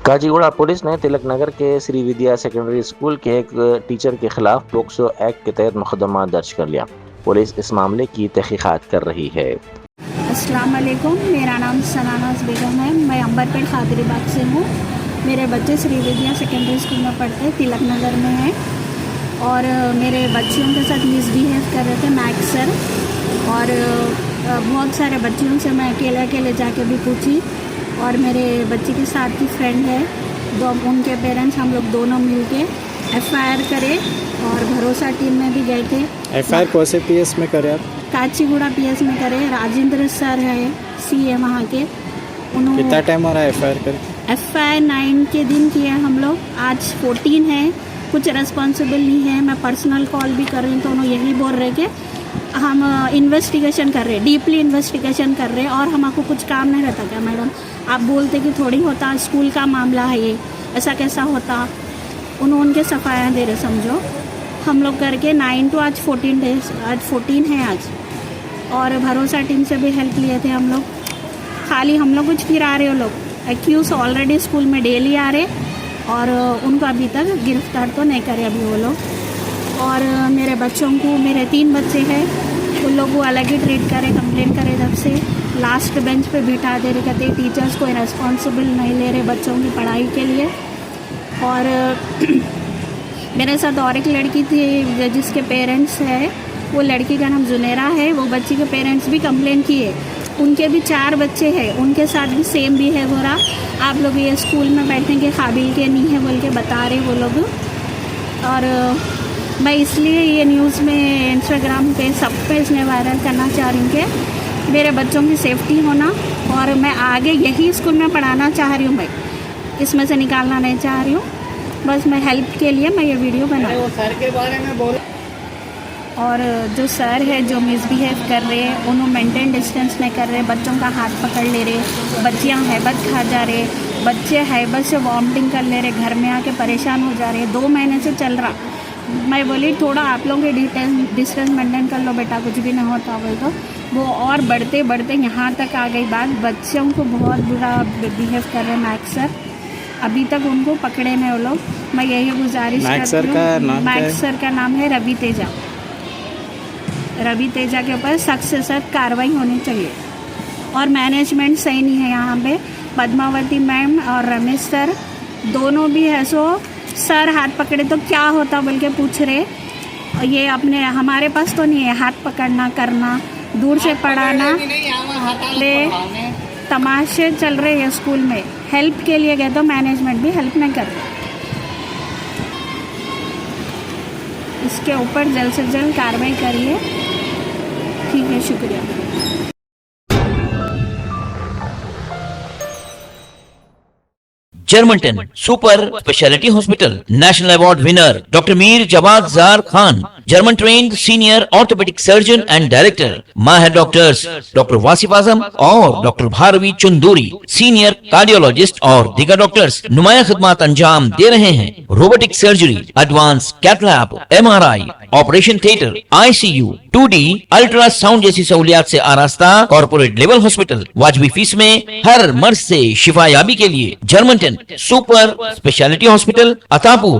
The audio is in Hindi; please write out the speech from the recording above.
काजीगुड़ा पुलिस ने तिलक नगर के श्री विद्या सेकेंडरी स्कूल के एक टीचर के खिलाफ पोक्सो एक्ट के तहत मुकदमा दर्ज कर लिया। पुलिस इस मामले की तहकीकात कर रही है। अस्सलाम वालेकुम, मेरा नाम सनानाज बेगम है। मैं अंबरपेट खादरीबाग से हूँ। मेरे बच्चे श्री विद्या सेकेंडरी स्कूल में पढ़ते हैं, तिलक नगर में है। और मेरे बच्चियों के साथ मिसबिहेव कर रहे थे मैक्स सर। और बहुत सारे बच्चियों से मैं अकेले जाके भी पूछी। और मेरे बच्ची के साथ की फ्रेंड है, उनके पेरेंट्स हम लोग दोनों मिलके एफआईआर करे और भरोसा टीम में भी गए थे। एफआईआर कौन से पीएस में करे आप? काचीगुड़ा पीएस में करे। राजेंद्र सर है सीए वहाँ के। उन्होंने कितना टाइम हो रहा है एफआईआर कर? एफआईआर 9 के दिन किया हम लोग, आज 14 है। कुछ रेस्पॉन्सिबल नहीं है। मैं पर्सनल कॉल भी कर रही हूँ तो उन्होंने यही बोल रहे कि हम इन्वेस्टिगेशन कर रहे हैं, डीपली इन्वेस्टिगेशन कर रहे हैं। और हमको कुछ काम नहीं रहता क्या मैडम? आप बोलते कि थोड़ी होता, स्कूल का मामला है ये, ऐसा कैसा होता? उनके सफाया दे रहे समझो। हम लोग करके 9 to आज 14 डेज, आज 14 है आज। और भरोसा टीम से भी हेल्प लिए थे हम लोग। खाली हम लोग कुछ फिर आ रहे हो लोग एक्यूज ऑलरेडी स्कूल में डेली आ रहे और उनको अभी तक गिरफ्तार तो नहीं करे अभी वो लोग। और मेरे बच्चों को, मेरे 3 बच्चे हैं, उन लोगों को अलग ही ट्रीट करे, कंप्लेन करे। जब से लास्ट बेंच पे बिठा दे रहे, कहते टीचर्स कोई रेस्पॉन्सिबल नहीं ले रहे बच्चों की पढ़ाई के लिए। और मेरे साथ और एक लड़की थी जिसके पेरेंट्स है, वो लड़की का नाम जुनेरा है। वो बच्ची के पेरेंट्स भी कंप्लेन किए। उनके भी 4 बच्चे हैं, उनके साथ भी सेम बिहेव हो रहा। आप लोग ये स्कूल में बैठने के काबिल के नहीं है बोल के बता रहे वो लोग। और मैं इसलिए ये न्यूज़ में इंस्टाग्राम पे सब पे इसमें वायरल करना चाह रही हूँ कि मेरे बच्चों की सेफ्टी होना। और मैं आगे यही स्कूल में पढ़ाना चाह रही हूँ, मैं इसमें से निकालना नहीं चाह रही हूँ। बस मैं हेल्प के लिए मैं ये वीडियो बना। सर के बारे में बोल। और जो सर है जो मिसबिहेव कर रहे हैं, उन्होंने मेंटेन डिस्टेंस में कर रहे, बच्चों का हाथ पकड़ ले रहे, बच्चियाँ हैबत खा जा रहे, बच्चे हैबत से वॉमिटिंग कर ले रहे, घर में आके परेशान हो जा रहे। 2 महीने से चल रहा। मैं बोली थोड़ा आप लोगों के डिस्टेंस मेंटेन कर लो बेटा, कुछ भी नहीं होता बोल। तो वो और बढ़ते बढ़ते यहाँ तक आ गई बात। बच्चों को बहुत बुरा बिहेव कर रहे हैं मैक्स सर। अभी तक उनको पकड़े नहीं वो लोग। मैं यही गुजारिश करती हूँ। मैक्स सर का नाम है रवि तेजा। रवि तेजा के ऊपर सख्त से सख्त कार्रवाई होनी चाहिए। और मैनेजमेंट सही नहीं है यहाँ पे। पद्मावती मैम और रमेश सर दोनों भी है। सो सर हाथ पकड़े तो क्या होता बोल के पूछ रहे। और ये अपने हमारे पास तो नहीं है हाथ पकड़ना करना, दूर से पढ़ाना। ले तमाशे चल रहे हैं स्कूल में। हेल्प के लिए गए तो मैनेजमेंट भी हेल्प नहीं कर रही। इसके ऊपर जल्द से जल्द कार्रवाई करिए। ठीक है, शुक्रिया। Germanten super speciality hospital national award winner doctor Mir Jawad Zar Khan, German trained senior orthopaedic surgeon and director, माहिर डॉक्टर्स डॉक्टर वासिफ आजम और doctor Bharavi Chanduri, senior cardiologist और दीगर डॉक्टर्स नुमाया खिदमत अंजाम दे रहे हैं। Robotic surgery, advance cath lab, MRI, operation theatre, ICU, 2D ultrasound जैसी सहूलियात से आरास्ता कॉर्पोरेट लेवल हॉस्पिटल। वाजबी फीस में हर मर्ज से शिफायाबी के लिए Germanton super speciality hospital, Attapur,